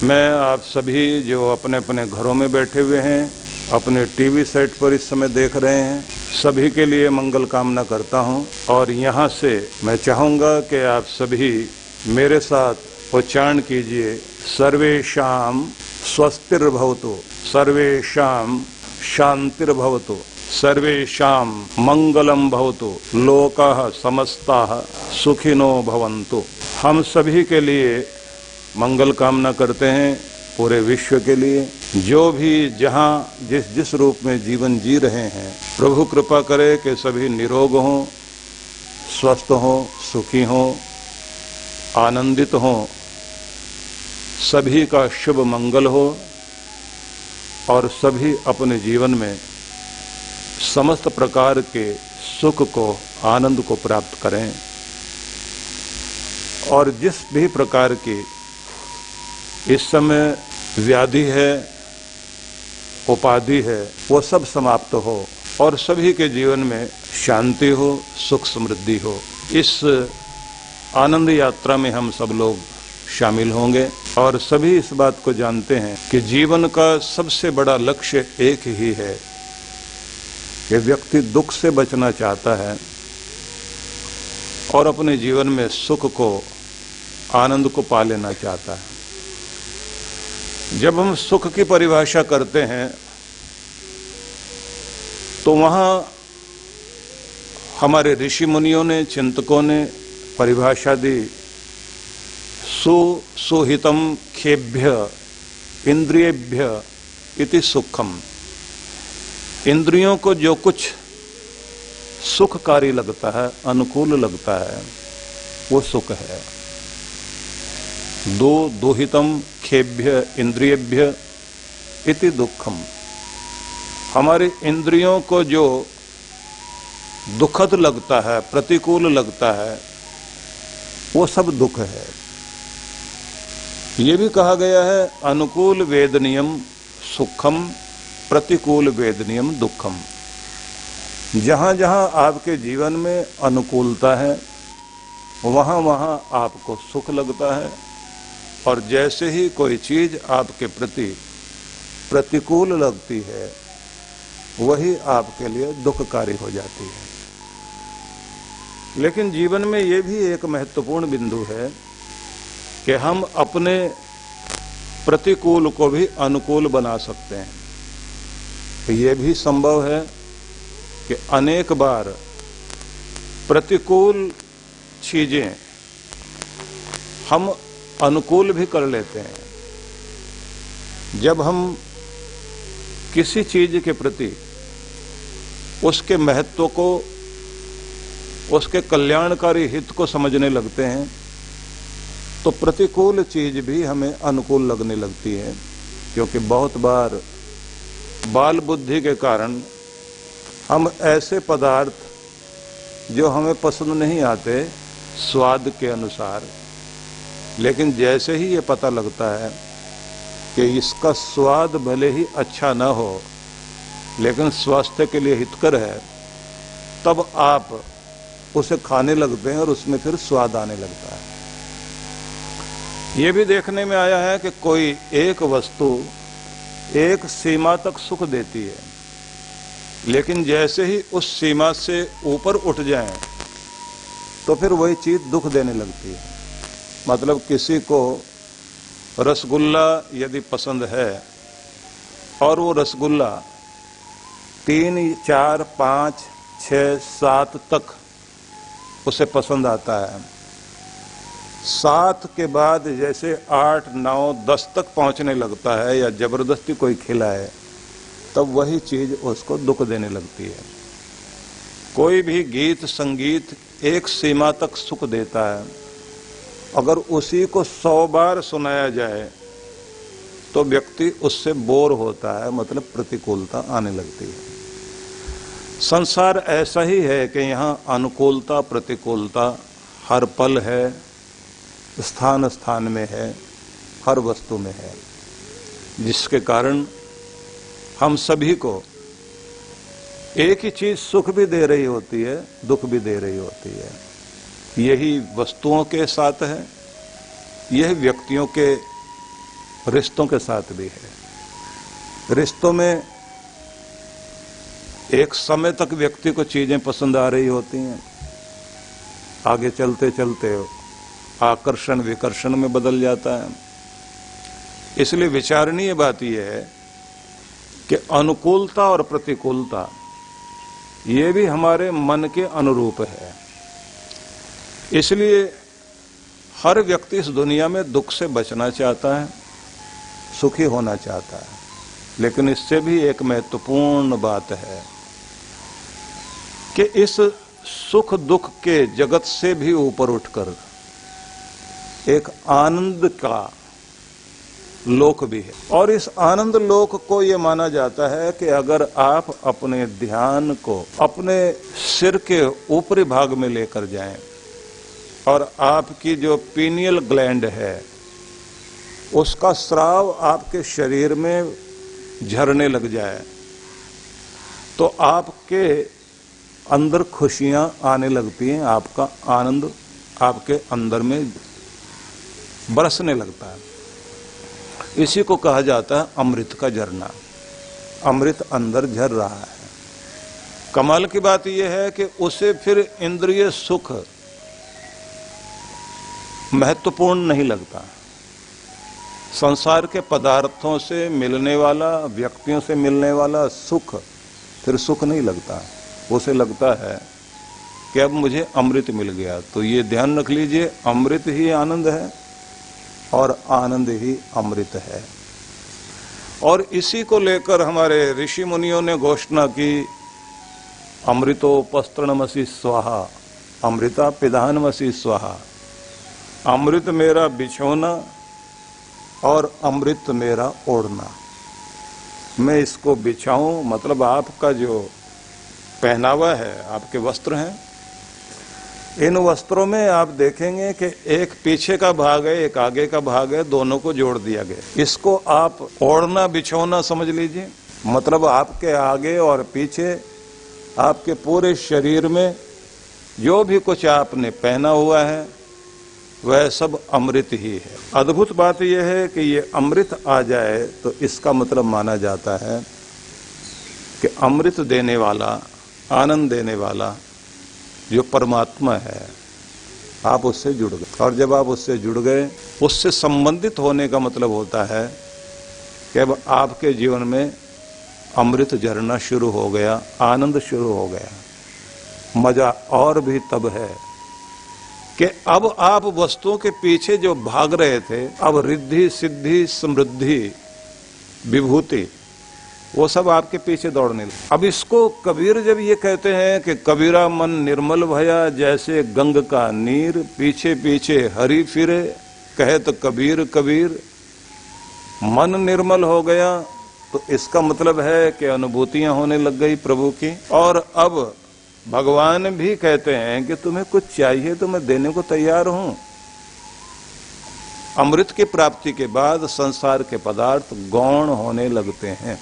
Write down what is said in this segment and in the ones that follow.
मैं आप सभी जो अपने अपने घरों में बैठे हुए हैं, अपने टीवी सेट पर इस समय देख रहे हैं, सभी के लिए मंगल कामना करता हूं। और यहां से मैं चाहूंगा कि आप सभी मेरे साथ उच्चारण कीजिए, सर्वेषां स्वस्तिर्भवतु, सर्वेषां शांतिर्भवतु, सर्वेषां मंगलम भवतु, लोकाः समस्ताः सुखिनो भवन्तु। हम सभी के लिए मंगल कामना करते हैं, पूरे विश्व के लिए। जो भी जहां जिस जिस रूप में जीवन जी रहे हैं, प्रभु कृपा करे कि सभी निरोग हों, स्वस्थ हों, सुखी हों, आनंदित हों, सभी का शुभ मंगल हो और सभी अपने जीवन में समस्त प्रकार के सुख को, आनंद को प्राप्त करें। और जिस भी प्रकार की इस समय व्याधि है, उपाधि है, वो सब समाप्त हो और सभी के जीवन में शांति हो, सुख समृद्धि हो। इस आनंद यात्रा में हम सब लोग शामिल होंगे और सभी इस बात को जानते हैं कि जीवन का सबसे बड़ा लक्ष्य एक ही है कि व्यक्ति दुख से बचना चाहता है और अपने जीवन में सुख को, आनंद को पा लेना चाहता है। जब हम सुख की परिभाषा करते हैं तो वहां हमारे ऋषि मुनियों ने, चिंतकों ने परिभाषा दी, सुहितम खेभ्य इंद्रियेभ्य इति सुखम। इंद्रियों को जो कुछ सुखकारी लगता है, अनुकूल लगता है, वो सुख है। दुहितम खेभ्य इंद्रियेभ्य इति दुखम। हमारे इंद्रियों को जो दुखद लगता है, प्रतिकूल लगता है, वो सब दुख है। ये भी कहा गया है, अनुकूल वेदनीयम सुखम, प्रतिकूल वेदनीयम दुखम। जहां जहां आपके जीवन में अनुकूलता है, वहां वहां आपको सुख लगता है, और जैसे ही कोई चीज आपके प्रति प्रतिकूल लगती है, वही आपके लिए दुखकारी हो जाती है। लेकिन जीवन में ये भी एक महत्वपूर्ण बिंदु है कि हम अपने प्रतिकूल को भी अनुकूल बना सकते हैं। तो ये भी संभव है कि अनेक बार प्रतिकूल चीजें हम अनुकूल भी कर लेते हैं। जब हम किसी चीज के प्रति उसके महत्व को, उसके कल्याणकारी हित को समझने लगते हैं, तो प्रतिकूल चीज भी हमें अनुकूल लगने लगती है। क्योंकि बहुत बार बाल बुद्धि के कारण हम ऐसे पदार्थ जो हमें पसंद नहीं आते स्वाद के अनुसार, लेकिन जैसे ही ये पता लगता है कि इसका स्वाद भले ही अच्छा न हो लेकिन स्वास्थ्य के लिए हितकर है, तब आप उसे खाने लगते हैं और उसमें फिर स्वाद आने लगता है। ये भी देखने में आया है कि कोई एक वस्तु एक सीमा तक सुख देती है, लेकिन जैसे ही उस सीमा से ऊपर उठ जाए तो फिर वही चीज दुख देने लगती है। मतलब किसी को रसगुल्ला यदि पसंद है और वो रसगुल्ला 3, 4, 5, 6, 7 तक उसे पसंद आता है, 7 के बाद जैसे 8, 9, 10 तक पहुंचने लगता है या जबरदस्ती कोई खिलाए, तब वही चीज उसको दुख देने लगती है। कोई भी गीत संगीत एक सीमा तक सुख देता है, अगर उसी को 100 बार सुनाया जाए तो व्यक्ति उससे बोर होता है, मतलब प्रतिकूलता आने लगती है। संसार ऐसा ही है कि यहाँ अनुकूलता प्रतिकूलता हर पल है, स्थान स्थान में है, हर वस्तु में है, जिसके कारण हम सभी को एक ही चीज सुख भी दे रही होती है, दुख भी दे रही होती है। यही वस्तुओं के साथ है, यह व्यक्तियों के रिश्तों के साथ भी है। रिश्तों में एक समय तक व्यक्ति को चीजें पसंद आ रही होती हैं, आगे चलते चलते आकर्षण विकर्षण में बदल जाता है। इसलिए विचारणीय बात यह है कि अनुकूलता और प्रतिकूलता ये भी हमारे मन के अनुरूप है। इसलिए हर व्यक्ति इस दुनिया में दुख से बचना चाहता है, सुखी होना चाहता है, लेकिन इससे भी एक महत्वपूर्ण बात है कि इस सुख दुख के जगत से भी ऊपर उठकर एक आनंद का लोक भी है। और इस आनंद लोक को यह माना जाता है कि अगर आप अपने ध्यान को अपने सिर के ऊपरी भाग में लेकर जाएं और आपकी जो पीनियल ग्लैंड है उसका स्राव आपके शरीर में झरने लग जाए, तो आपके अंदर खुशियां आने लगती हैं, आपका आनंद आपके अंदर में बरसने लगता है। इसी को कहा जाता है अमृत का झरना। अमृत अंदर झर रहा है। कमाल की बात यह है कि उसे फिर इंद्रिय सुख महत्वपूर्ण नहीं लगता। संसार के पदार्थों से मिलने वाला, व्यक्तियों से मिलने वाला सुख फिर सुख नहीं लगता। उसे लगता है कि अब मुझे अमृत मिल गया। तो ये ध्यान रख लीजिए, अमृत ही आनंद है और आनंद ही अमृत है। और इसी को लेकर हमारे ऋषि मुनियों ने घोषणा की, अमृतोपस्तरणमसि स्वाहा, अमृता पिधानमसि स्वाहा। अमृत मेरा बिछोना और अमृत मेरा ओढ़ना। मैं इसको बिछाऊं, मतलब आपका जो पहनावा है, आपके वस्त्र हैं, इन वस्त्रों में आप देखेंगे कि एक पीछे का भाग है, एक आगे का भाग है, दोनों को जोड़ दिया गया। इसको आप ओढ़ना बिछोना समझ लीजिए। मतलब आपके आगे और पीछे, आपके पूरे शरीर में जो भी कुछ आपने पहना हुआ है वह सब अमृत ही है। अद्भुत बात यह है कि ये अमृत आ जाए तो इसका मतलब माना जाता है कि अमृत देने वाला, आनंद देने वाला जो परमात्मा है, आप उससे जुड़ गए। और जब आप उससे जुड़ गए, उससे संबंधित होने का मतलब होता है कि अब आपके जीवन में अमृत झरना शुरू हो गया, आनंद शुरू हो गया। मजा और भी तब है कि अब आप वस्तुओं के पीछे जो भाग रहे थे, अब रिद्धि सिद्धि समृद्धि विभूति वो सब आपके पीछे दौड़ने लगे। अब इसको कबीर जब ये कहते हैं कि कबीरा मन निर्मल भया जैसे गंग का नीर, पीछे पीछे हरि फिरे, कहे तो कबीर कबीर, मन निर्मल हो गया, तो इसका मतलब है कि अनुभूतियां होने लग गई प्रभु की। और अब भगवान भी कहते हैं कि तुम्हें कुछ चाहिए तो मैं देने को तैयार हूं। अमृत की प्राप्ति के बाद संसार के पदार्थ गौण होने लगते हैं।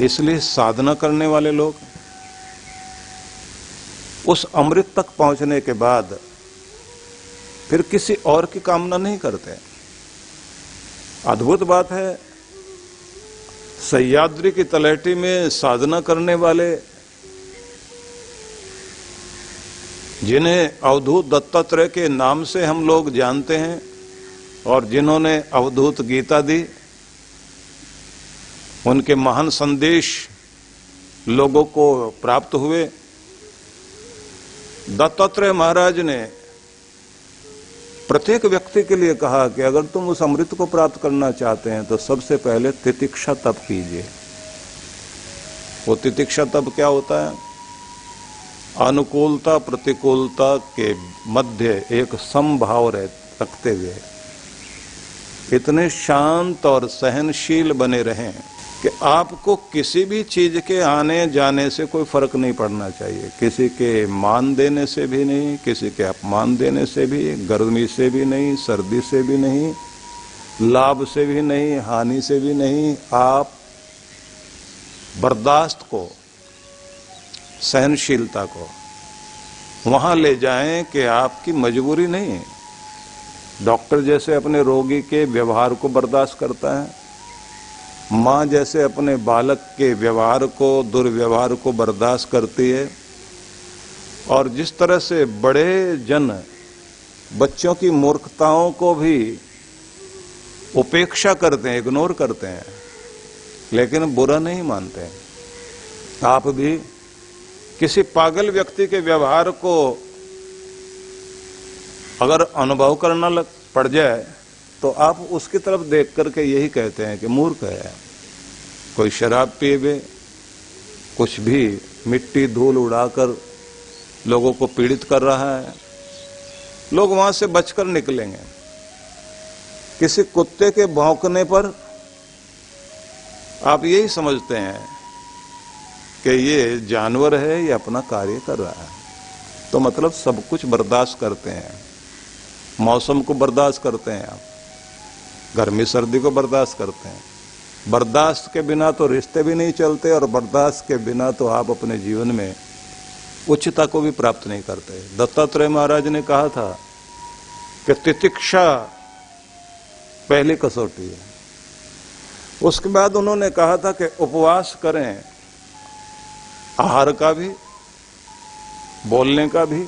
इसलिए साधना करने वाले लोग उस अमृत तक पहुंचने के बाद फिर किसी और की कामना नहीं करते। अद्भुत बात है, सह्याद्री की तलहटी में साधना करने वाले, जिन्हें अवधूत दत्तात्रेय के नाम से हम लोग जानते हैं और जिन्होंने अवधूत गीता दी, उनके महान संदेश लोगों को प्राप्त हुए। दत्तात्रेय महाराज ने प्रत्येक व्यक्ति के लिए कहा कि अगर तुम उस अमृत को प्राप्त करना चाहते हैं तो सबसे पहले तितिक्षा तप कीजिए। वो तितिक्षा तप क्या होता है? अनुकूलता प्रतिकूलता के मध्य एक समभाव रखते हुए इतने शांत और सहनशील बने रहें कि आपको किसी भी चीज के आने जाने से कोई फर्क नहीं पड़ना चाहिए। किसी के मान देने से भी नहीं, किसी के अपमान देने से भी, गर्मी से भी नहीं, सर्दी से भी नहीं, लाभ से भी नहीं, हानि से भी नहीं। आप बर्दाश्त को, सहनशीलता को वहां ले जाएं कि आपकी मजबूरी नहीं, डॉक्टर जैसे अपने रोगी के व्यवहार को बर्दाश्त करता है, माँ जैसे अपने बालक के व्यवहार को, दुर्व्यवहार को बर्दाश्त करती है, और जिस तरह से बड़े जन बच्चों की मूर्खताओं को भी उपेक्षा करते हैं, इग्नोर करते हैं, लेकिन बुरा नहीं मानते। आप भी किसी पागल व्यक्ति के व्यवहार को अगर अनुभव करना पड़ जाए तो आप उसकी तरफ देख करके यही कहते हैं कि मूर्ख है। कोई शराब पिए, कुछ भी मिट्टी धूल उड़ाकर लोगों को पीड़ित कर रहा है, लोग वहां से बचकर निकलेंगे। किसी कुत्ते के भौंकने पर आप यही समझते हैं कि ये जानवर है, ये अपना कार्य कर रहा है। तो मतलब सब कुछ बर्दाश्त करते हैं, मौसम को बर्दाश्त करते हैं, आप गर्मी सर्दी को बर्दाश्त करते हैं। बर्दाश्त के बिना तो रिश्ते भी नहीं चलते, और बर्दाश्त के बिना तो आप अपने जीवन में उच्चता को भी प्राप्त नहीं करते। दत्तात्रेय महाराज ने कहा था कि तितिक्षा पहली कसौटी है। उसके बाद उन्होंने कहा था कि उपवास करें, आहार का भी, बोलने का भी,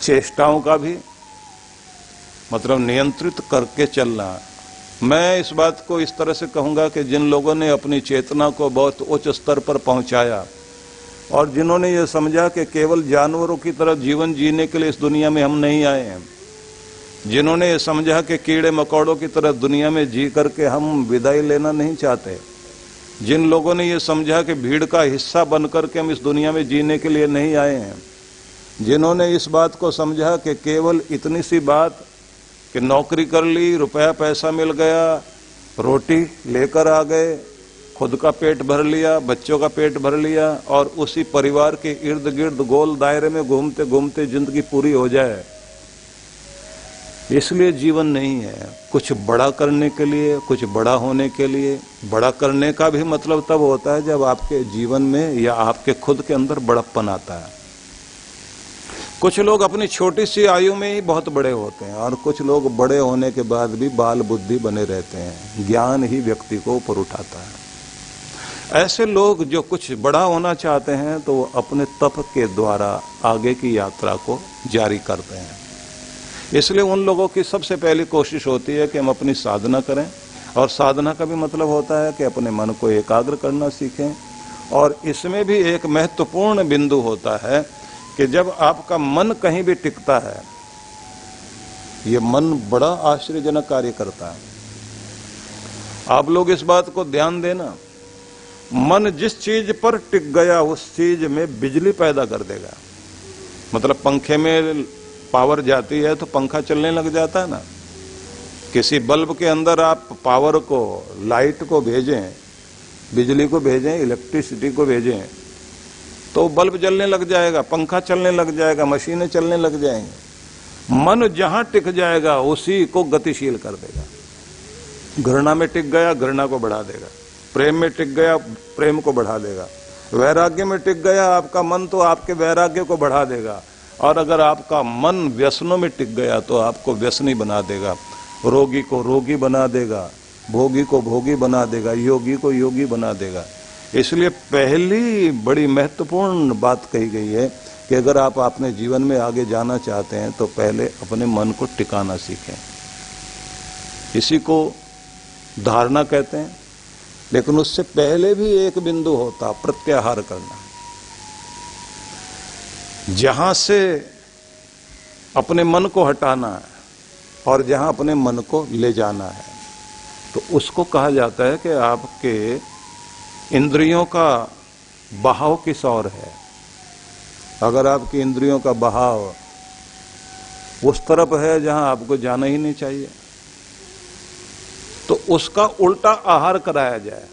चेष्टाओं का भी, मतलब नियंत्रित करके चलना। मैं इस बात को इस तरह से कहूंगा कि जिन लोगों ने अपनी चेतना को बहुत उच्च स्तर पर पहुंचाया और जिन्होंने ये समझा कि केवल जानवरों की तरह जीवन जीने के लिए इस दुनिया में हम नहीं आए हैं, जिन्होंने ये समझा कि कीड़े मकोड़ों की तरह दुनिया में जी करके हम विदाई लेना नहीं चाहते, जिन लोगों ने ये समझा कि भीड़ का हिस्सा बन करके हम इस दुनिया में जीने के लिए नहीं आए हैं, जिन्होंने इस बात को समझा कि केवल इतनी सी बात कि नौकरी कर ली, रुपया पैसा मिल गया, रोटी लेकर आ गए, खुद का पेट भर लिया, बच्चों का पेट भर लिया, और उसी परिवार के इर्द गिर्द गोल दायरे में घूमते घूमते जिंदगी पूरी हो जाए, इसलिए जीवन नहीं है। कुछ बड़ा करने के लिए, कुछ बड़ा होने के लिए। बड़ा करने का भी मतलब तब होता है जब आपके जीवन में या आपके खुद के अंदर बड़प्पन आता है। कुछ लोग अपनी छोटी सी आयु में ही बहुत बड़े होते हैं, और कुछ लोग बड़े होने के बाद भी बाल बुद्धि बने रहते हैं। ज्ञान ही व्यक्ति को ऊपर उठाता है। ऐसे लोग जो कुछ बड़ा होना चाहते हैं तो वो अपने तप के द्वारा आगे की यात्रा को जारी करते हैं। इसलिए उन लोगों की सबसे पहली कोशिश होती है कि हम अपनी साधना करें, और साधना का भी मतलब होता है कि अपने मन को एकाग्र करना सीखें। और इसमें भी एक महत्वपूर्ण बिंदु होता है कि जब आपका मन कहीं भी टिकता है, ये मन बड़ा आश्चर्यजनक कार्य करता है। आप लोग इस बात को ध्यान देना, मन जिस चीज पर टिक गया उस चीज में बिजली पैदा कर देगा। मतलब पंखे में पावर जाती है तो पंखा चलने लग जाता है ना। किसी बल्ब के अंदर आप पावर को, लाइट को भेजें, बिजली को भेजें, इलेक्ट्रिसिटी को भेजें, तो बल्ब जलने लग जाएगा, पंखा चलने लग जाएगा, मशीनें चलने लग जाएंगी। मन जहां टिक जाएगा उसी को गतिशील कर देगा। घृणा में टिक गया, घृणा को बढ़ा देगा। प्रेम में टिक गया, प्रेम को बढ़ा देगा। वैराग्य में टिक गया आपका मन तो आपके वैराग्य को बढ़ा देगा। और अगर आपका मन व्यसनों में टिक गया तो आपको व्यसनी बना देगा, रोगी को रोगी बना देगा, भोगी को भोगी बना देगा, योगी को योगी बना देगा। इसलिए पहली बड़ी महत्वपूर्ण बात कही गई है कि अगर आप अपने जीवन में आगे जाना चाहते हैं तो पहले अपने मन को टिकाना सीखें। इसी को धारणा कहते हैं। लेकिन उससे पहले भी एक बिंदु होता, प्रत्याहार करना। जहां से अपने मन को हटाना है और जहां अपने मन को ले जाना है, तो उसको कहा जाता है कि आपके इंद्रियों का बहाव किस ओर है। अगर आपकी इंद्रियों का बहाव उस तरफ है जहां आपको जाना ही नहीं चाहिए, तो उसका उल्टा आहार कराया जाए,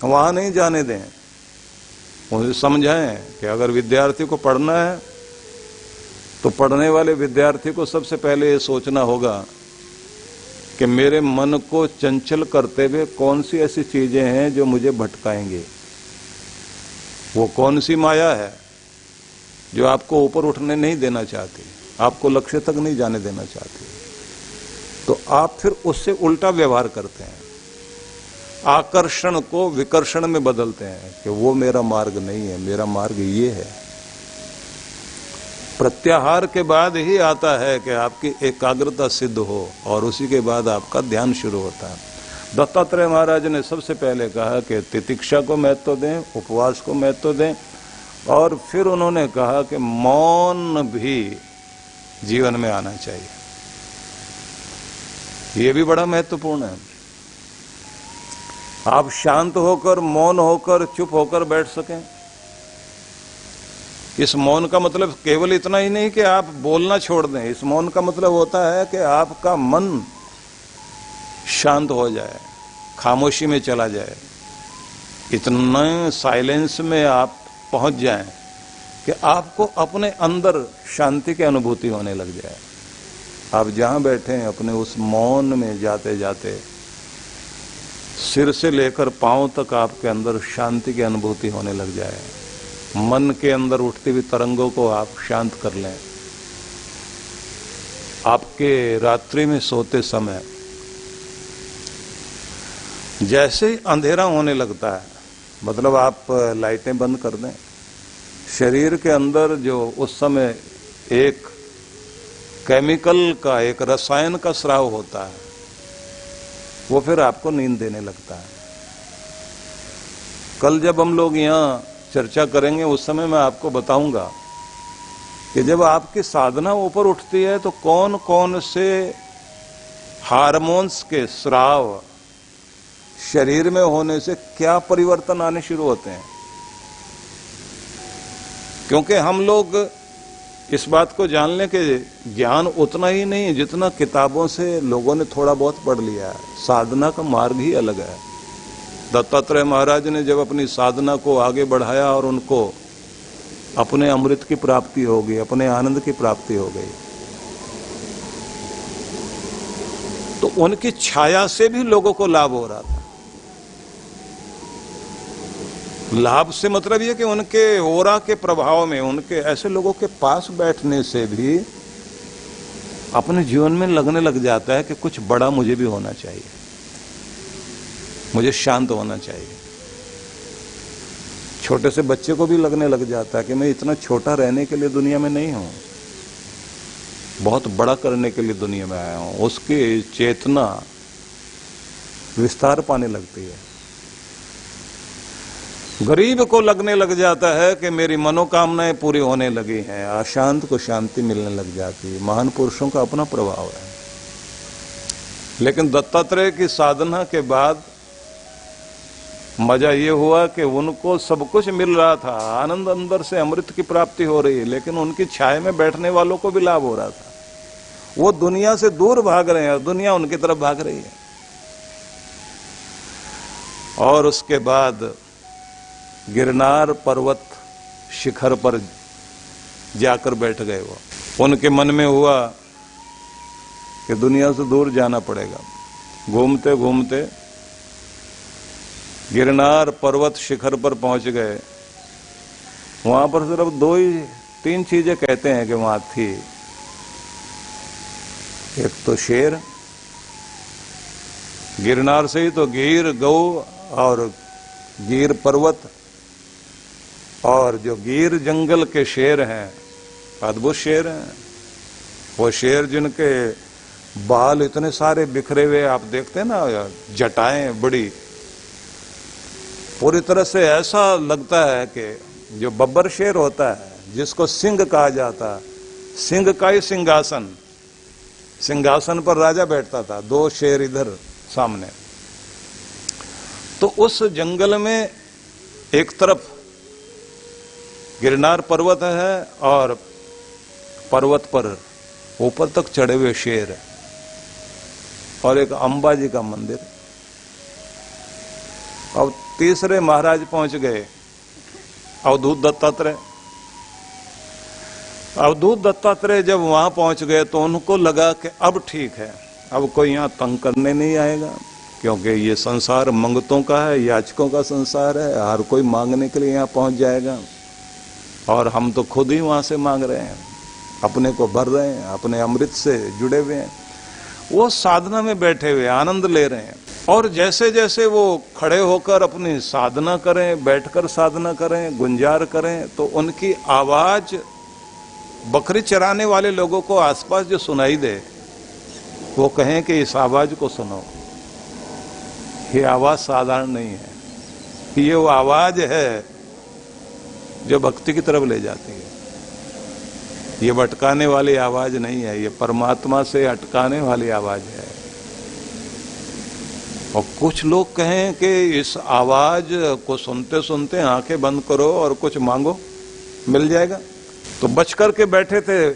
वहां नहीं जाने दें। उन्हें समझाएं कि अगर विद्यार्थी को पढ़ना है तो पढ़ने वाले विद्यार्थी को सबसे पहले ये सोचना होगा कि मेरे मन को चंचल करते हुए कौन सी ऐसी चीजें हैं जो मुझे भटकाएंगे। वो कौन सी माया है जो आपको ऊपर उठने नहीं देना चाहती। आपको लक्ष्य तक नहीं जाने देना चाहती, तो आप फिर उससे उल्टा व्यवहार करते हैं, आकर्षण को विकर्षण में बदलते हैं कि वो मेरा मार्ग नहीं है, मेरा मार्ग ये है। प्रत्याहार के बाद ही आता है कि आपकी एकाग्रता सिद्ध हो और उसी के बाद आपका ध्यान शुरू होता है। दत्तात्रेय महाराज ने सबसे पहले कहा कि तितिक्षा को महत्व दें, उपवास को महत्व दें, और फिर उन्होंने कहा कि मौन भी जीवन में आना चाहिए। ये भी बड़ा महत्वपूर्ण है। आप शांत होकर, मौन होकर, चुप होकर बैठ सकें। इस मौन का मतलब केवल इतना ही नहीं कि आप बोलना छोड़ दें। इस मौन का मतलब होता है कि आपका मन शांत हो जाए, खामोशी में चला जाए, इतने साइलेंस में आप पहुंच जाएं कि आपको अपने अंदर शांति की अनुभूति होने लग जाए। आप जहां बैठे हैं अपने उस मौन में जाते जाते सिर से लेकर पांव तक आपके अंदर शांति की अनुभूति होने लग जाए। मन के अंदर उठती हुई तरंगों को आप शांत कर लें। आपके रात्रि में सोते समय जैसे ही अंधेरा होने लगता है, मतलब आप लाइटें बंद कर दें, शरीर के अंदर जो उस समय एक केमिकल का, एक रसायन का स्राव होता है, वो फिर आपको नींद देने लगता है। कल जब हम लोग यहाँ चर्चा करेंगे उस समय मैं आपको बताऊंगा कि जब आपकी साधना ऊपर उठती है तो कौन कौन से हार्मोन्स के स्राव शरीर में होने से क्या परिवर्तन आने शुरू होते हैं। क्योंकि हम लोग इस बात को जान लें कि ज्ञान उतना ही नहीं जितना किताबों से लोगों ने थोड़ा बहुत पढ़ लिया है। साधना का मार्ग ही अलग है। दत्तात्रेय महाराज ने जब अपनी साधना को आगे बढ़ाया और उनको अपने अमृत की प्राप्ति हो गई, अपने आनंद की प्राप्ति हो गई, तो उनकी छाया से भी लोगों को लाभ हो रहा था। लाभ से मतलब यह कि उनके ओरा के प्रभाव में, उनके ऐसे लोगों के पास बैठने से भी अपने जीवन में लगने लग जाता है कि कुछ बड़ा मुझे भी होना चाहिए, मुझे शांत होना चाहिए। छोटे से बच्चे को भी लगने लग जाता है कि मैं इतना छोटा रहने के लिए दुनिया में नहीं हूं, बहुत बड़ा करने के लिए दुनिया में आया हूं। उसकी चेतना विस्तार पाने लगती है। गरीब को लगने लग जाता है कि मेरी मनोकामनाएं पूरी होने लगी हैं, अशांत को शांति मिलने लग जाती है। महान पुरुषों का अपना प्रभाव है। लेकिन दत्तात्रेय की साधना के बाद मजा ये हुआ कि उनको सब कुछ मिल रहा था, आनंद अंदर से अमृत की प्राप्ति हो रही है, लेकिन उनकी छाया में बैठने वालों को भी लाभ हो रहा था। वो दुनिया से दूर भाग रहे हैं और दुनिया उनकी तरफ भाग रही है। और उसके बाद गिरनार पर्वत शिखर पर जाकर बैठ गए। वो उनके मन में हुआ कि दुनिया से दूर जाना पड़ेगा। घूमते घूमते गिरनार पर्वत शिखर पर पहुंच गए। वहां पर सिर्फ दो ही तीन चीजें कहते हैं कि वहां थी। एक तो शेर, गिरनार से ही तो गिर गौ और गिर पर्वत, और जो गिर जंगल के शेर हैं, अद्भुत शेर हैं। वो शेर जिनके बाल इतने सारे बिखरे हुए, आप देखते हैं ना, जटाएं बड़ी, पूरी तरह से ऐसा लगता है कि जो बब्बर शेर होता है जिसको सिंह कहा जाता है, सिंह का ही सिंहासन, सिंहासन पर राजा बैठता था, दो शेर इधर सामने। तो उस जंगल में एक तरफ गिरनार पर्वत है और पर्वत पर ऊपर तक चढ़े हुए शेर है, और एक अंबाजी का मंदिर। अब तीसरे महाराज पहुंच गए, अवधूत दत्तात्रेय। अवधूत दत्तात्रेय जब वहां पहुंच गए तो उनको लगा कि अब ठीक है, अब कोई यहां तंग करने नहीं आएगा, क्योंकि ये संसार मंगतों का है, याचकों का संसार है, हर कोई मांगने के लिए यहां पहुंच जाएगा और हम तो खुद ही वहां से मांग रहे हैं। अपने को भर रहे हैं, अपने अमृत से जुड़े हुए हैं। वो साधना में बैठे हुए आनंद ले रहे हैं। और जैसे जैसे वो खड़े होकर अपनी साधना करें, बैठकर साधना करें, गुंजार करें, तो उनकी आवाज बकरी चराने वाले लोगों को आसपास जो सुनाई दे, वो कहें कि इस आवाज को सुनो। ये आवाज साधारण नहीं है, ये वो आवाज है जो भक्ति की तरफ ले जाती है। ये भटकाने वाली आवाज नहीं है, ये परमात्मा से अटकाने वाली आवाज है। और कुछ लोग कहें कि इस आवाज को सुनते सुनते आंखें बंद करो और कुछ मांगो, मिल जाएगा। तो बच करके बैठे थे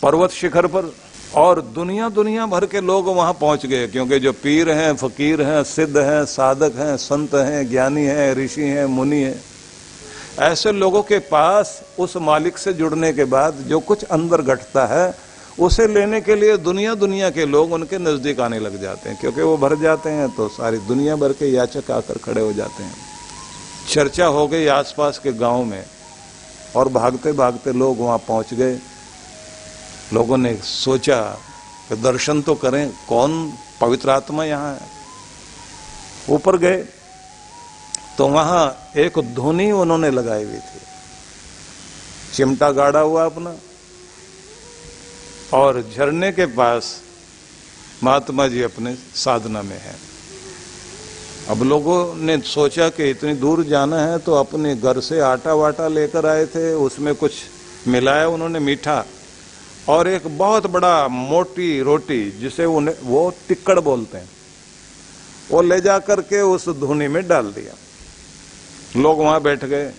पर्वत शिखर पर, और दुनिया दुनिया भर के लोग वहां पहुंच गए, क्योंकि जो पीर हैं, फकीर हैं, सिद्ध हैं, साधक हैं, संत हैं, ज्ञानी हैं, ऋषि हैं, मुनि हैं, ऐसे लोगों के पास उस मालिक से जुड़ने के बाद जो कुछ अंदर घटता है उसे लेने के लिए दुनिया दुनिया के लोग उनके नजदीक आने लग जाते हैं। क्योंकि वो भर जाते हैं तो सारी दुनिया भर के याचक आकर खड़े हो जाते हैं। चर्चा हो गई आसपास के गांव में, और भागते भागते लोग वहां पहुंच गए। लोगों ने सोचा कि दर्शन तो करें, कौन पवित्र आत्मा यहाँ है। ऊपर गए तो वहां एक धुनी उन्होंने लगाई हुई थी, चिमटा गाड़ा हुआ अपना, और झरने के पास महात्मा जी अपने साधना में हैं। अब लोगों ने सोचा कि इतनी दूर जाना है तो अपने घर से आटा वाटा लेकर आए थे, उसमें कुछ मिलाया उन्होंने मीठा, और एक बहुत बड़ा मोटी रोटी जिसे उन्हें वो टिक्कड़ बोलते हैं, वो ले जा करके उस धुनी में डाल दिया। लोग वहां बैठ गए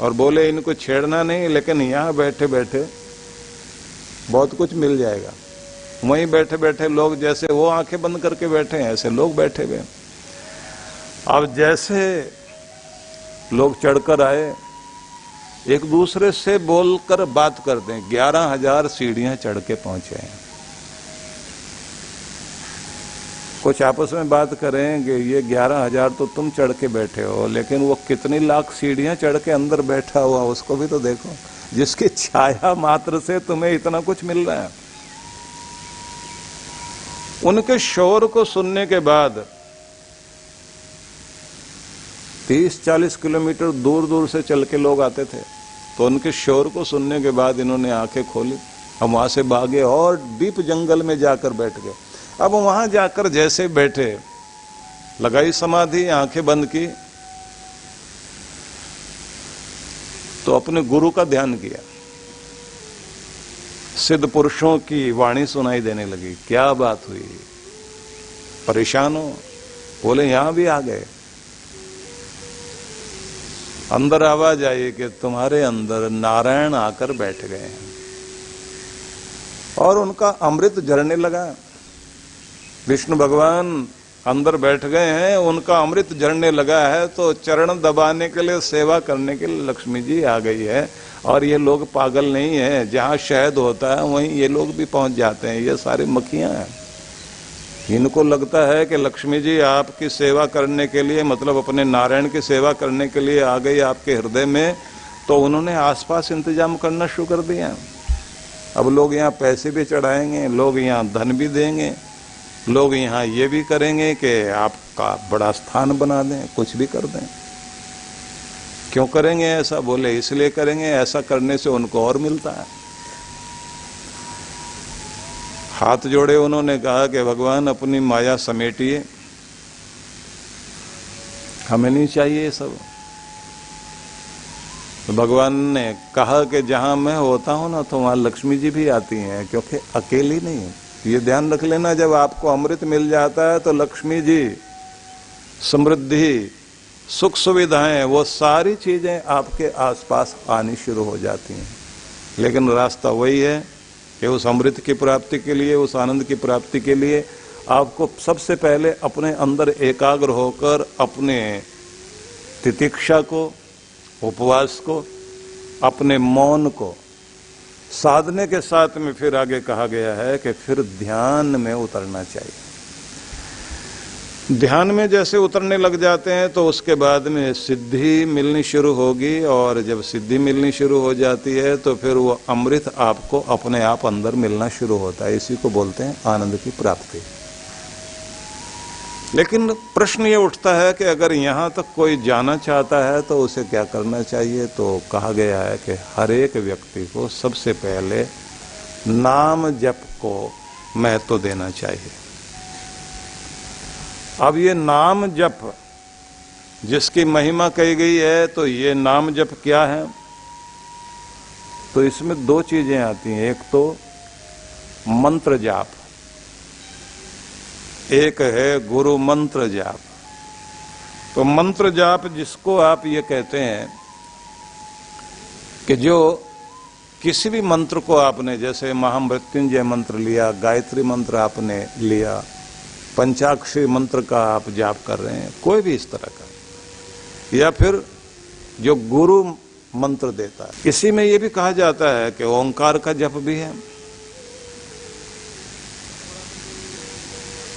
और बोले इनको छेड़ना नहीं, लेकिन यहां बैठे बैठे बहुत कुछ मिल जाएगा। वहीं बैठे बैठे लोग, जैसे वो आंखें बंद करके बैठे हैं ऐसे लोग बैठे हुए। अब जैसे लोग चढ़कर आए, एक दूसरे से बोलकर बात करते हैं। 11,000 सीढ़ियां चढ़ के पहुंचे हैं। कुछ आपस में बात करें कि ये 11,000 तो तुम चढ़ के बैठे हो, लेकिन वो कितनी लाख सीढ़ियां चढ़ के अंदर बैठा हुआ उसको भी तो देखो, जिसकी छाया मात्र से तुम्हें इतना कुछ मिल रहा है। उनके शोर को सुनने के बाद 30-40 किलोमीटर दूर दूर से चल के लोग आते थे। तो उनके शोर को सुनने के बाद इन्होंने आंखें खोली, हम वहां से भागे और डीप जंगल में जाकर बैठ गए। अब वहां जाकर जैसे बैठे, लगाई समाधि, आंखें बंद की, तो अपने गुरु का ध्यान किया। सिद्ध पुरुषों की वाणी सुनाई देने लगी। क्या बात हुई, परेशान हो? बोले यहां भी आ गए। अंदर आवाज आई कि तुम्हारे अंदर नारायण आकर बैठ गए हैं, और उनका अमृत झरने लगा। विष्णु भगवान अंदर बैठ गए हैं, उनका अमृत झरने लगा है, तो चरण दबाने के लिए, सेवा करने के लिए लक्ष्मी जी आ गई है। और ये लोग पागल नहीं है, जहां शहद होता है वहीं ये लोग भी पहुंच जाते हैं। ये सारे मक्खियां हैं। इनको लगता है कि लक्ष्मी जी आपकी सेवा करने के लिए, मतलब अपने नारायण की सेवा करने के लिए आ गई आपके हृदय में, तो उन्होंने आसपास इंतजाम करना शुरू कर दिया। अब लोग यहाँ पैसे भी चढ़ाएंगे, लोग यहाँ धन भी देंगे, लोग यहाँ ये भी करेंगे कि आपका बड़ा स्थान बना दें, कुछ भी कर दें। क्यों करेंगे ऐसा? बोले इसलिए करेंगे, ऐसा करने से उनको और मिलता है। हाथ जोड़े उन्होंने कहा कि भगवान अपनी माया समेटिए, हमें नहीं चाहिए सब। तो भगवान ने कहा कि जहां मैं होता हूं ना, तो वहां लक्ष्मी जी भी आती हैं, क्योंकि अकेली नहीं। ये ध्यान रख लेना, जब आपको अमृत मिल जाता है तो लक्ष्मी जी, समृद्धि, सुख सुविधाएं, वो सारी चीजें आपके आसपास आनी शुरू हो जाती हैं। लेकिन रास्ता वही है कि उस अमृत की प्राप्ति के लिए, उस आनंद की प्राप्ति के लिए आपको सबसे पहले अपने अंदर एकाग्र होकर अपने तितिक्षा को, उपवास को, अपने मौन को साधने के साथ में फिर आगे कहा गया है कि फिर ध्यान में उतरना चाहिए। ध्यान में जैसे उतरने लग जाते हैं तो उसके बाद में सिद्धि मिलनी शुरू होगी, और जब सिद्धि मिलनी शुरू हो जाती है तो फिर वो अमृत आपको अपने आप अंदर मिलना शुरू होता है। इसी को बोलते हैं आनंद की प्राप्ति। लेकिन प्रश्न ये उठता है कि अगर यहाँ तक कोई जाना चाहता है तो उसे क्या करना चाहिए। तो कहा गया है कि हर एक व्यक्ति को सबसे पहले नाम जप को महत्व देना चाहिए। अब ये नाम जप जिसकी महिमा कही गई है, तो ये नाम जप क्या है? तो इसमें दो चीजें आती हैं, एक तो मंत्र जाप, एक है गुरु मंत्र जाप। तो मंत्र जाप जिसको आप ये कहते हैं कि जो किसी भी मंत्र को आपने, जैसे महामृत्युंजय मंत्र लिया, गायत्री मंत्र आपने लिया, पंचाक्षरी मंत्र का आप जाप कर रहे हैं, कोई भी इस तरह का, या फिर जो गुरु मंत्र देता है। इसी में ये भी कहा जाता है कि ओंकार का जप भी है,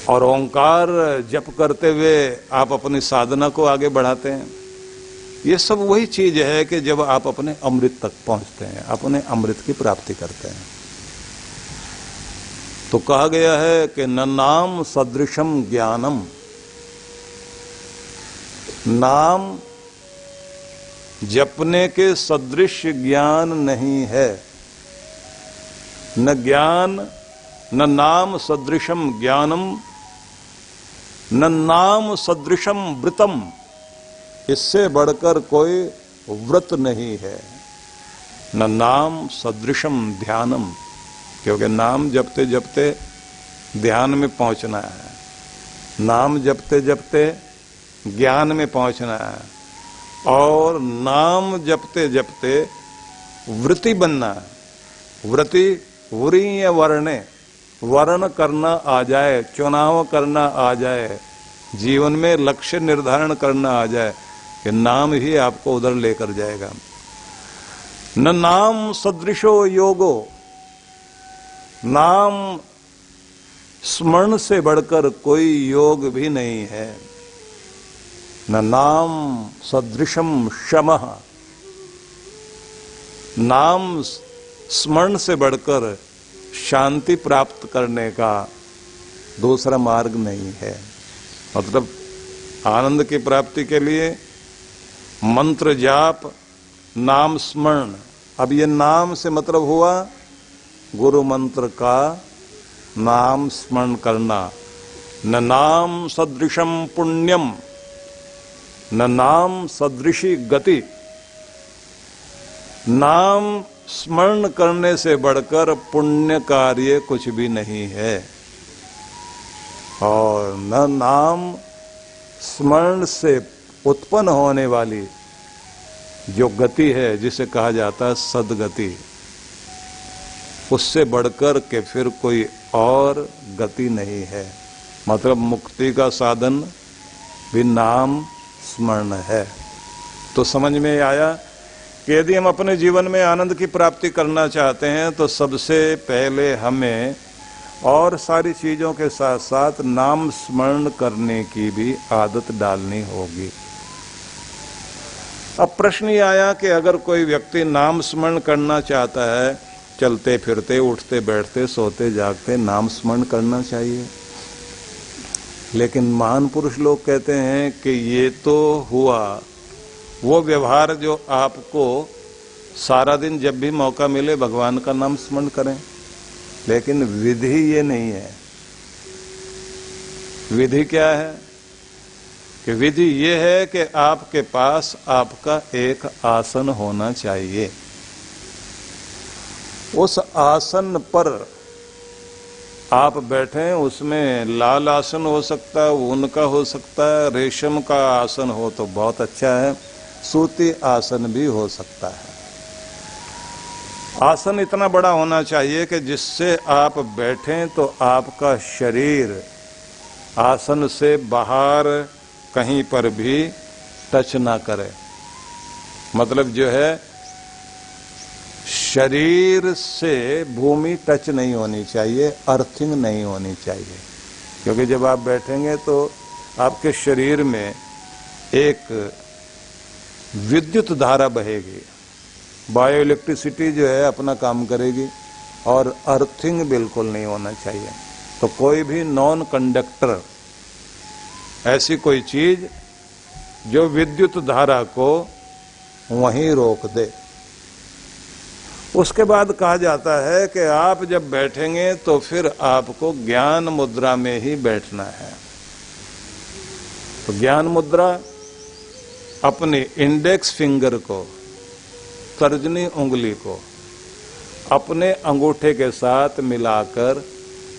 और ओंकार जप करते हुए आप अपनी साधना को आगे बढ़ाते हैं। ये सब वही चीज है कि जब आप अपने अमृत तक पहुंचते हैं, अपने अमृत की प्राप्ति करते हैं। तो कहा गया है कि न नाम सदृशम ज्ञानम, नाम जपने के सदृश ज्ञान नहीं है। न ज्ञान, न नाम सदृशम ज्ञानम, न नाम सदृशम व्रतम, इससे बढ़कर कोई व्रत नहीं है। न नाम सदृशम ध्यानम, क्योंकि नाम जपते जपते ध्यान में पहुंचना है, नाम जपते जपते ज्ञान में पहुंचना है, और नाम जपते जपते वृत्ति बनना है। वृत्ति वरीय वर्णे, वर्ण करना आ जाए, चुनाव करना आ जाए, जीवन में लक्ष्य निर्धारण करना आ जाए, कि नाम ही आपको उधर लेकर जाएगा। न नाम सदृशो योगो, नाम स्मरण से बढ़कर कोई योग भी नहीं है। न नाम सदृशम शमः, नाम स्मरण से बढ़कर शांति प्राप्त करने का दूसरा मार्ग नहीं है। मतलब आनंद की प्राप्ति के लिए मंत्र जाप, नाम स्मरण। अब ये नाम से मतलब हुआ गुरु मंत्र का नाम स्मरण करना। न नाम सदृशम पुण्यम, न नाम सदृशी गति। नाम स्मरण करने से बढ़कर पुण्य कार्य कुछ भी नहीं है, और न नाम स्मरण से उत्पन्न होने वाली जो गति है, जिसे कहा जाता है सदगति, उससे बढ़कर के फिर कोई और गति नहीं है। मतलब मुक्ति का साधन भी नाम स्मरण है। तो समझ में आया कि यदि हम अपने जीवन में आनंद की प्राप्ति करना चाहते हैं तो सबसे पहले हमें और सारी चीजों के साथ साथ नाम स्मरण करने की भी आदत डालनी होगी। अब प्रश्न ये आया कि अगर कोई व्यक्ति नाम स्मरण करना चाहता है, चलते फिरते, उठते बैठते, सोते जागते नाम स्मरण करना चाहिए, लेकिन महान पुरुष लोग कहते हैं कि ये तो हुआ वो व्यवहार जो आपको सारा दिन जब भी मौका मिले भगवान का नाम स्मरण करें, लेकिन विधि ये नहीं है। विधि क्या है? कि विधि ये है कि आपके पास आपका एक आसन होना चाहिए। उस आसन पर आप बैठें, उसमें लाल आसन हो सकता है, ऊन का हो सकता है, रेशम का आसन हो तो बहुत अच्छा है, सूती आसन भी हो सकता है। आसन इतना बड़ा होना चाहिए कि जिससे आप बैठें तो आपका शरीर आसन से बाहर कहीं पर भी टच ना करे। मतलब जो है शरीर से भूमि टच नहीं होनी चाहिए, अर्थिंग नहीं होनी चाहिए, क्योंकि जब आप बैठेंगे तो आपके शरीर में एक विद्युत धारा बहेगी, बायो इलेक्ट्रिसिटी जो है अपना काम करेगी और अर्थिंग बिल्कुल नहीं होना चाहिए। तो कोई भी नॉन कंडक्टर, ऐसी कोई चीज जो विद्युत धारा को वहीं रोक दे। उसके बाद कहा जाता है कि आप जब बैठेंगे तो फिर आपको ज्ञान मुद्रा में ही बैठना है। तो ज्ञान मुद्रा अपनी इंडेक्स फिंगर को, तर्जनी उंगली को अपने अंगूठे के साथ मिलाकर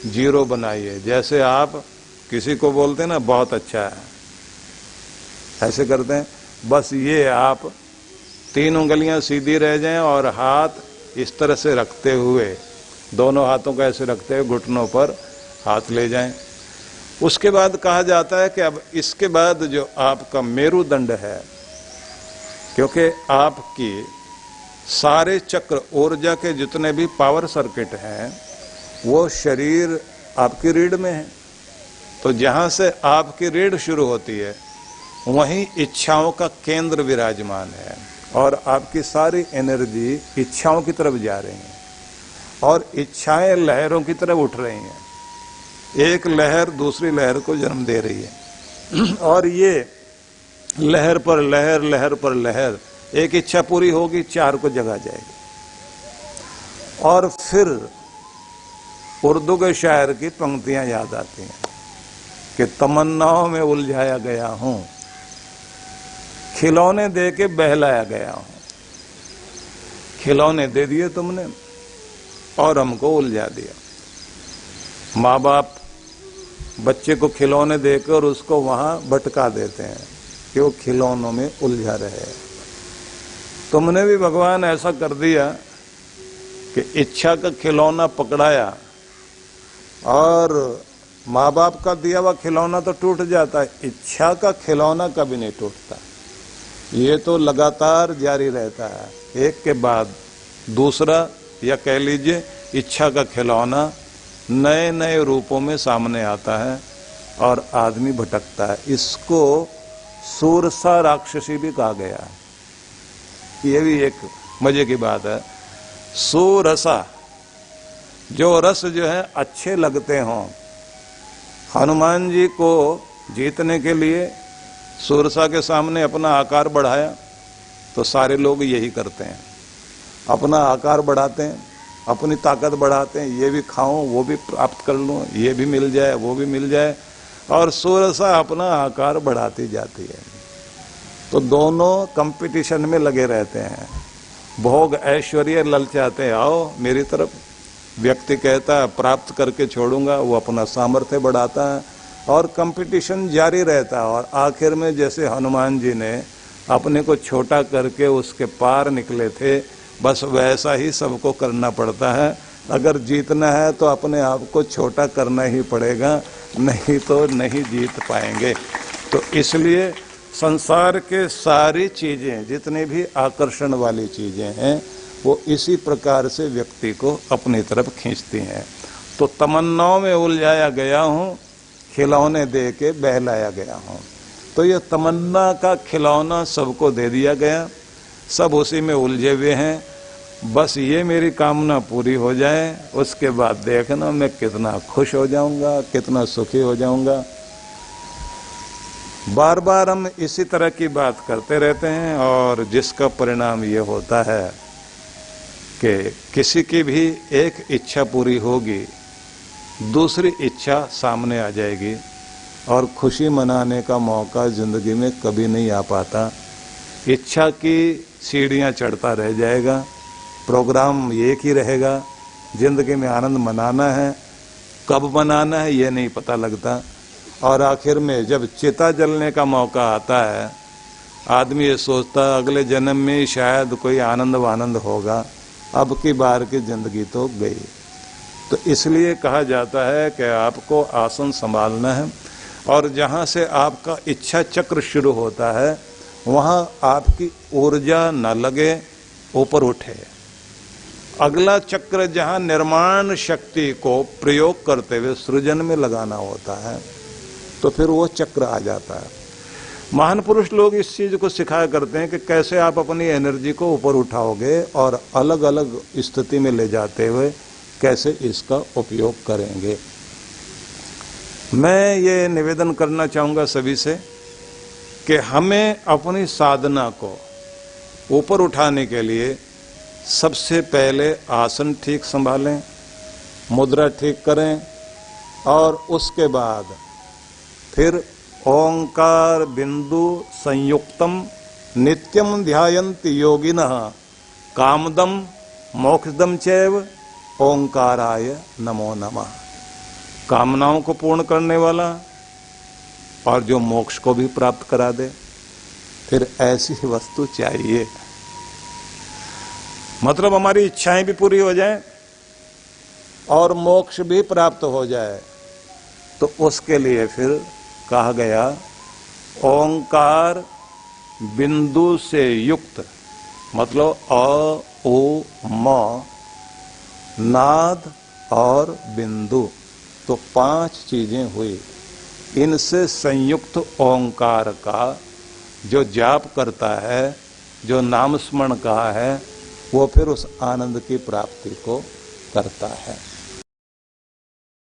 जीरो बनाइए। जैसे आप किसी को बोलते हैं ना बहुत अच्छा है, ऐसे करते हैं। बस ये आप 3 उंगलियां सीधी रह जाएं और हाथ इस तरह से रखते हुए, दोनों हाथों को ऐसे रखते हुए घुटनों पर हाथ ले जाएं। उसके बाद कहा जाता है कि अब इसके बाद जो आपका मेरुदंड है, क्योंकि आपकी सारे चक्र, ऊर्जा के जितने भी पावर सर्किट हैं वो शरीर आपकी रीढ़ में है। तो जहां से आपकी रीढ़ शुरू होती है वहीं इच्छाओं का केंद्र विराजमान है और आपकी सारी एनर्जी इच्छाओं की तरफ जा रही है और इच्छाएं लहरों की तरफ उठ रही हैं। एक लहर दूसरी लहर को जन्म दे रही है और ये लहर पर लहर, लहर पर लहर, एक इच्छा पूरी होगी 4 को जगा जाएगी। और फिर उर्दू के शायर की पंक्तियां याद आती हैं कि तमन्नाओं में उलझाया गया हूं, खिलौने दे के बहलाया गया हूं। खिलौने दे दिए तुमने और हमको उलझा दिया। माँ बाप बच्चे को खिलौने देकर उसको वहां भटका देते हैं कि वो खिलौनों में उलझा रहे। तुमने भी भगवान ऐसा कर दिया कि इच्छा का खिलौना पकड़ाया और माँ बाप का दिया हुआ खिलौना तो टूट जाता है, इच्छा का खिलौना कभी नहीं टूटता। ये तो लगातार जारी रहता है, एक के बाद दूसरा, या कह लीजिए इच्छा का खिलौना नए नए रूपों में सामने आता है और आदमी भटकता है। इसको सूरसा राक्षसी भी कहा गया है। ये भी एक मजे की बात है। सूरसा, जो रस जो है अच्छे लगते हों। हनुमान जी को जीतने के लिए सूरसा के सामने अपना आकार बढ़ाया, तो सारे लोग यही करते हैं, अपना आकार बढ़ाते हैं, अपनी ताकत बढ़ाते हैं। ये भी खाऊं, वो भी प्राप्त कर लूं, ये भी मिल जाए, वो भी मिल जाए, और सूरसा अपना आकार बढ़ाती जाती है। तो दोनों कंपटीशन में लगे रहते हैं, भोग ऐश्वर्य ललचाते हैं, आओ मेरी तरफ। व्यक्ति कहता है प्राप्त करके छोड़ूंगा, वो अपना सामर्थ्य बढ़ाता है और कंपटीशन जारी रहता है। और आखिर में जैसे हनुमान जी ने अपने को छोटा करके उसके पार निकले थे, बस वैसा ही सबको करना पड़ता है। अगर जीतना है तो अपने आप को छोटा करना ही पड़ेगा, नहीं तो नहीं जीत पाएंगे। तो इसलिए संसार के सारी चीजें, जितनी भी आकर्षण वाली चीजें हैं, वो इसी प्रकार से व्यक्ति को अपनी तरफ खींचती हैं। तो तमन्नाओं में उलझाया गया हूँ, खिलौने दे के बहलाया गया हूँ। तो ये तमन्ना का खिलौना सबको दे दिया गया, सब उसी में उलझे हुए हैं। बस ये मेरी कामना पूरी हो जाए, उसके बाद देखना मैं कितना खुश हो जाऊंगा, कितना सुखी हो जाऊंगा। बार बार हम इसी तरह की बात करते रहते हैं और जिसका परिणाम ये होता है कि किसी की भी एक इच्छा पूरी होगी, दूसरी इच्छा सामने आ जाएगी और खुशी मनाने का मौका जिंदगी में कभी नहीं आ पाता। इच्छा की सीढ़ियां चढ़ता रह जाएगा, प्रोग्राम एक ही रहेगा। जिंदगी में आनंद मनाना है, कब मनाना है ये नहीं पता लगता। और आखिर में जब चिता जलने का मौका आता है, आदमी ये सोचता अगले जन्म में शायद कोई आनंद वानंद होगा, अब की बार की जिंदगी तो गई। तो इसलिए कहा जाता है कि आपको आसन संभालना है और जहाँ से आपका इच्छा चक्र शुरू होता है वहाँ आपकी ऊर्जा न लगे, ऊपर उठे। अगला चक्र जहाँ निर्माण शक्ति को प्रयोग करते हुए सृजन में लगाना होता है, तो फिर वो चक्र आ जाता है। महान पुरुष लोग इस चीज को सिखाया करते हैं कि कैसे आप अपनी एनर्जी को ऊपर उठाओगे और अलग अलग स्थिति में ले जाते हुए कैसे इसका उपयोग करेंगे। मैं ये निवेदन करना चाहूँगा सभी से कि हमें अपनी साधना को ऊपर उठाने के लिए सबसे पहले आसन ठीक संभालें, मुद्रा ठीक करें और उसके बाद फिर ओंकार बिंदु संयुक्तम नित्यम ध्यायन्ति योगिनः कामदम मोक्षदम चैव ओंकाराय नमो नमः। कामनाओं को पूर्ण करने वाला और जो मोक्ष को भी प्राप्त करा दे, फिर ऐसी वस्तु चाहिए। मतलब हमारी इच्छाएं भी पूरी हो जाएं और मोक्ष भी प्राप्त हो जाए, तो उसके लिए फिर कहा गया ओंकार बिंदु से युक्त, मतलब अ ओ म नाद और बिंदु, तो 5 चीजें हुई। इनसे संयुक्त ओंकार का जो जाप करता है, जो नाम स्मरण का है, वो फिर उस आनंद की प्राप्ति को करता है।